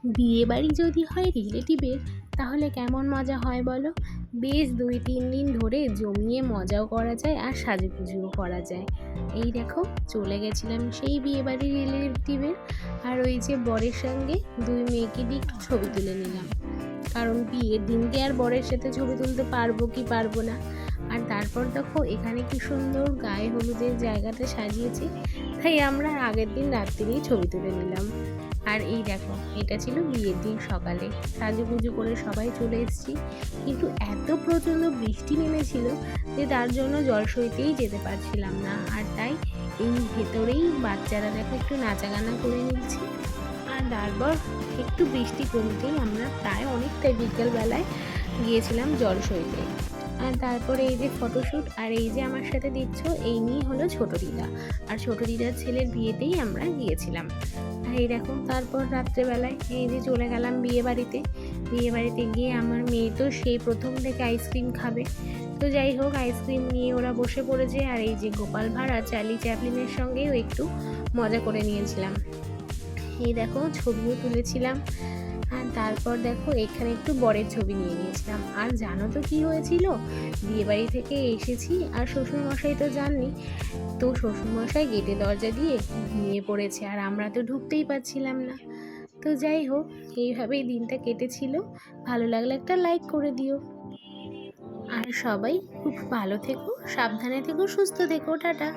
বিয়ে বাড়ি যদি হয় রিলেটিভের, তাহলে কেমন মজা হয় বলো? বেশ 2-3 দিন ধরে জমিয়ে মজাও করা যায় আর সাজুগুজুও করা যায়। এই দেখো, চলে গেছিলাম সেই বিয়ে বাড়ির রিলেটিভের। আর ওই যে বরের সঙ্গে 2 মেয়েকে দিয়ে একটু ছবি তুলে নিলাম, কারণ বিয়ের দিনকে আর বরের সাথে ছবি তুলতে পারবো কি পারবো না। আর তারপর দেখো এখানে কি সুন্দর গায়ে হলুদের জায়গাটা সাজিয়েছে, তাই আমরা আগের দিন রাত্রিরেই ছবি তুলে নিলাম। আর এই দেখো, এটা ছিল বিয়ের দিন সকালে, সাজুগুজু করে সবাই চলে এসেছি, কিন্তু এত প্রচণ্ড বৃষ্টি নেমেছিল যে তার জন্য জলসইতেই যেতে পারছিলাম না। আর তাই এই ভেতরেই বাচ্চারা দেখো একটু নাচাগানা করে নিচ্ছে। আর তারপর একটু বৃষ্টি কমতেই আমরা প্রায় অনেকটাই বিকেলবেলায় গিয়েছিলাম জলসইতে। আর তারপরে এই যে ফটোশ্যুট, আর এই যে আমার সাথে দেখছো, এই নিয়ে হলো ছোট দিদা। আর ছোট দিদার ছেলের বিয়েতেই আমরা গিয়েছিলাম। আর এই দেখো, তারপর রাত্রেবেলায় এই যে চলে গেলাম বিয়ে বাড়িতে। বিয়ে বাড়িতে গিয়ে আমার মেয়ে তো সেই প্রথম থেকে আইসক্রিম খাবে। তো যাই হোক, আইসক্রিম নিয়ে ওরা বসে পড়েছে। আর এই যে গোপাল ভাঁড় আর চার্লি চ্যাপলিনের সঙ্গেও একটু মজা করে নিয়েছিলাম। এই দেখো, ছবিও তুলেছিলাম। আর তারপর দেখো এখানে একটু বরের ছবি নিয়ে নিয়েছিলাম। আর জানো তো কি হয়েছিল, বিয়েবাড়ি থেকে এসেছি আর শ্বশুরমশাই তো জাননি, তো শ্বশুরমশাই গেটে দরজা দিয়ে ঘুমিয়ে পড়েছে আর আমরা তো ঢুকতেই পারছিলাম না। তো যাই হোক, এইভাবেই দিনটা কেটেছিল। ভালো লাগলে একটা লাইক করে দিও। আর সবাই খুব ভালো থেকো, সাবধানে থেকো, সুস্থ থেকো, টাটা।